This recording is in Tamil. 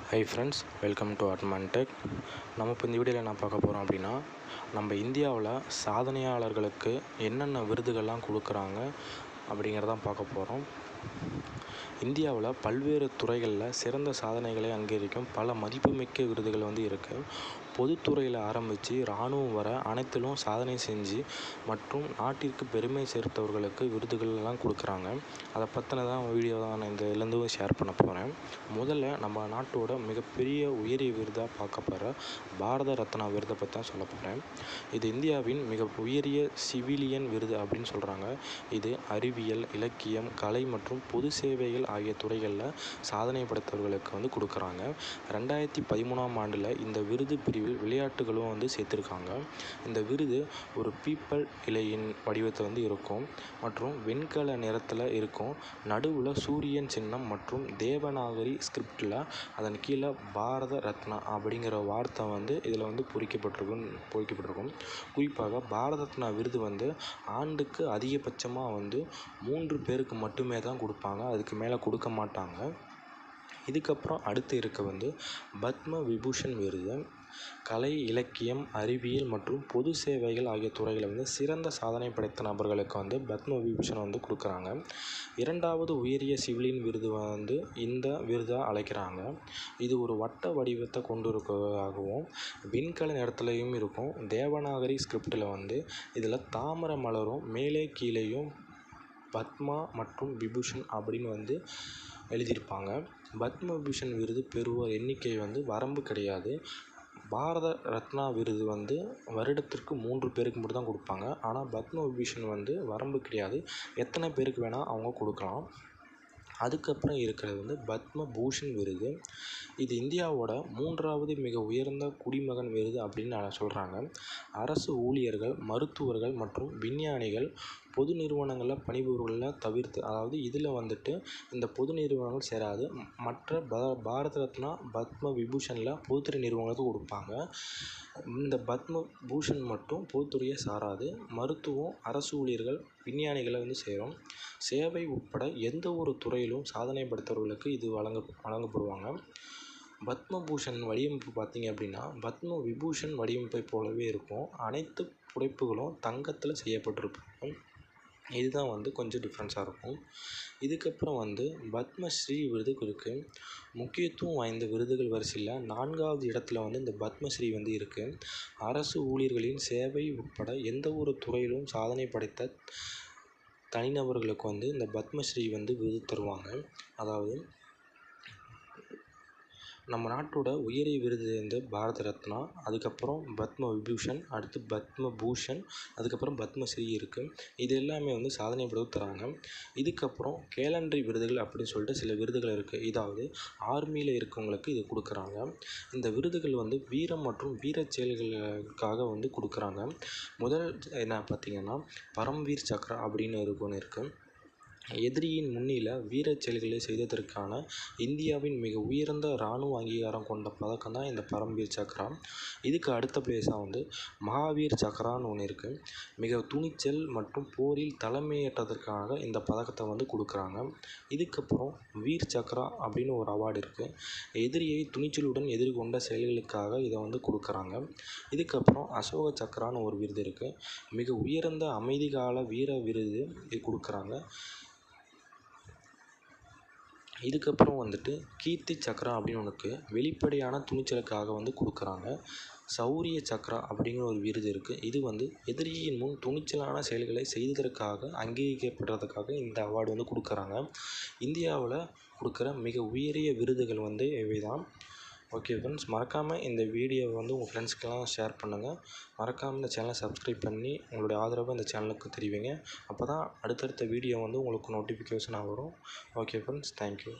High friends, welcome to Atman Tech. நம்ம இப்போ இந்த வீடியோவில் என்ன பார்க்க போகிறோம் அப்படின்னா, நம்ம இந்தியாவில் சாதனையாளர்களுக்கு என்னென்ன விருதுகள்லாம் கொடுக்குறாங்க அப்படிங்கிறதான் பார்க்க போகிறோம். இந்தியாவில் பல்வேறு துறைகளில் சிறந்த சாதனைகளை அங்கீகரிக்கும் பல மதிப்புமிக்க விருதுகள் இருக்குது. பொதுத்துறையில் ஆரம்பித்து இராணுவம் வர அனைத்திலும் சாதனை செஞ்சு மற்றும் நாட்டிற்கு பெருமை சேர்த்தவர்களுக்கு விருதுகள்லாம் கொடுக்குறாங்க. அதை பற்றினதான் வீடியோ தான் நான் இந்த இதுலேருந்து ஷேர் பண்ண போகிறேன். முதல்ல நம்ம நாட்டோட மிகப்பெரிய உயரிய விருதாக பார்க்க போகிற பாரத ரத்னா விருதை பற்றி தான் சொல்ல போகிறேன். இது இந்தியாவின் மிக உயரிய சிவிலியன் விருது அப்படின்னு சொல்கிறாங்க. இது அறிவியல், இலக்கியம், கலை மற்றும் பொது சேவைகள் ஆகிய துறைகளில் சாதனை படைத்தவர்களுக்கு கொடுக்குறாங்க. 2013ஆம் ஆண்டில் இந்த விருது பிரிவில் விளையாட்டுகளும் சேர்த்துருக்காங்க. இந்த விருது ஒரு பீப்பிள் இலையின் வடிவத்தில் இருக்கும் மற்றும் வெண்கல நிறத்தில் இருக்கும். நடுவில் சூரியன் சின்னம் மற்றும் தேவநாகரி ஸ்கிரிப்டில் அதன் கீழே பாரத ரத்னா அப்படிங்கிற வார்த்தை இதில் பொறிக்கப்பட்டிருக்கும். குறிப்பாக பாரத ரத்னா விருது ஆண்டுக்கு அதிகபட்சமாக 3 பேருக்கு மட்டுமே தான் கொடுப்பாங்க. அதுக்கு மேலே கொடுக்க மாட்டாங்க. இதுக்கப்புறம் அடுத்து இருக்க பத்ம விபூஷன் விருது. கலை, இலக்கியம், அறிவியல் மற்றும் பொது சேவைகள் ஆகிய துறைகளில் சிறந்த சாதனை படைத்த நபர்களுக்கு பத்ம விபூஷன் கொடுக்குறாங்க. இரண்டாவது உயரிய சிவிலியன் விருது இந்த விருதை அழைக்கிறாங்க. இது ஒரு வட்ட வடிவத்தை கொண்டு இருக்கிறதாகவும் வெண்கல நிறத்துலையும் இருக்கும். தேவநாகரி ஸ்கிரிப்டில் இதில் தாமரை மலரும் மேலே கீழேயும் பத்மா மற்றும் விபூஷன் அப்படின்னு எழுதியிருப்பாங்க. பத்ம விபூஷன் விருது பெறுவோர் எண்ணிக்கை வரம்பு கிடையாது. பாரத ரத்னா விருது வருடத்திற்கு 3 பேருக்கு மட்டும் தான் கொடுப்பாங்க. ஆனால் பத்ம விபூஷன் வரம்பு கிடையாது. எத்தனை பேருக்கு வேணால் அவங்க கொடுக்கலாம். அதுக்கப்புறம் இருக்கிறது பத்ம பூஷன் விருது. இது இந்தியாவோட 3வது மிக உயர்ந்த குடிமகன் விருது அப்படின்னு சொல்கிறாங்க. அரசு ஊழியர்கள், மருத்துவர்கள் மற்றும் விஞ்ஞானிகள் பொது நிறுவனங்களில் பணிபுரிவர்களை தவிர்த்து, அதாவது இதில் இந்த பொது நிறுவனங்கள் சேராது. மற்ற பாரத ரத்னா, பத்ம விபூஷனில் பொதுத்துறை நிறுவனங்களுக்கு கொடுப்பாங்க. இந்த பத்ம பூஷன் மட்டும் பொதுத்துறையை சாராது. மருத்துவம், அரசு ஊழியர்கள், விஞ்ஞானிகளை சேரும். சேவை உட்பட எந்த ஒரு துறையிலும் சாதனை படைத்தவர்களுக்கு இது வழங்கப்படுவாங்க. பத்ம பூஷன் வடிவமைப்பு பார்த்திங்க அப்படின்னா பத்ம விபூஷன் வடிவமைப்பை போலவே இருக்கும். அனைத்து புடைப்புகளும் தங்கத்தில் செய்யப்பட்டிருக்கும். இதுதான் கொஞ்சம் டிஃப்ரென்ஸாக இருக்கும். இதுக்கப்புறம் பத்மஸ்ரீ விருது இருக்குது. முக்கியத்துவம் வாய்ந்த விருதுகள் வரிசையில் 4வது இடத்துல இந்த பத்மஸ்ரீ இருக்குது. அரசு ஊழியர்களின் சேவை உட்பட எந்த ஒரு துறையிலும் சாதனை படைத்த தனிநபர்களுக்கு இந்த பத்மஸ்ரீ விருது தருவாங்க. அதாவது நம்ம நாட்டோட உயரிய விருது பாரத ரத்னா, அதுக்கப்புறம் பத்ம விபூஷன், அடுத்து பத்ம பூஷன், அதுக்கப்புறம் பத்மஸ்ரீ இருக்குது. இது எல்லாமே சாதனை படைத்து தராங்க. இதுக்கப்புறம் கேலண்டரி விருதுகள் அப்படின்னு சொல்லிட்டு சில விருதுகள் இருக்குது. இதாவது ஆர்மியில் இருக்கவங்களுக்கு இது கொடுக்குறாங்க. இந்த விருதுகள் வீரம் மற்றும் வீர செயல்களுக்காக கொடுக்குறாங்க. முதல் என்ன பார்த்திங்கன்னா பரம்வீர் சக்ரா அப்படின்னு ஒன்று இருக்குது. எதிரியின் முன்னில வீரச் செயல்களை செய்ததற்கான இந்தியாவின் மிக உயர்ந்த இராணுவ அங்கீகாரம் கொண்ட பதக்கம் தான் இந்த பரம்வீர் சக்ரா. இதுக்கு அடுத்த பிளேஸாக மகாவீர் சக்ரான்னு ஒன்று இருக்குது. மிக துணிச்சல் மற்றும் போரில் தலைமையேற்றதற்காக இந்த பதக்கத்தை கொடுக்குறாங்க. இதுக்கப்புறம் வீர் சக்ரா அப்படின்னு ஒரு அவார்டு இருக்குது. எதிரியை துணிச்சலுடன் எதிர்கொண்ட செயல்களுக்காக இதை கொடுக்குறாங்க. இதுக்கப்புறம் அசோக சக்ரான்னு ஒரு விருது இருக்குது. மிக உயர்ந்த அமைதிகால வீர விருது இது கொடுக்குறாங்க. இதுக்கப்புறம் கீர்த்தி சக்ரா அப்படின்னு ஒன்றுக்கு வெளிப்படையான துணிச்சலுக்காக கொடுக்குறாங்க. சௌரிய சக்ரா அப்படிங்கிற ஒரு விருது இருக்குது. இது எதிரியின் முன் துணிச்சலான செயல்களை செய்ததற்காக அங்கீகரிக்கப்படுறதுக்காக இந்த அவார்டு கொடுக்குறாங்க. இந்தியாவில் கொடுக்குற மிக உயரிய விருதுகள் இவை தான். ஓகே ஃப்ரெண்ட்ஸ், மறக்காமல் இந்த வீடியோவை உங்கள் ஃப்ரெண்ட்ஸ்க்கெல்லாம் ஷேர் பண்ணுங்கள். மறக்காமல் இந்த சேனலை சப்ஸ்கிரைப் பண்ணி உங்களுடைய ஆதரவை இந்த சேனலுக்கு தெரிவிங்க. அப்போ தான் அடுத்தடுத்த வீடியோ உங்களுக்கு நோட்டிஃபிகேஷனாக வரும். Okay friends, thank you.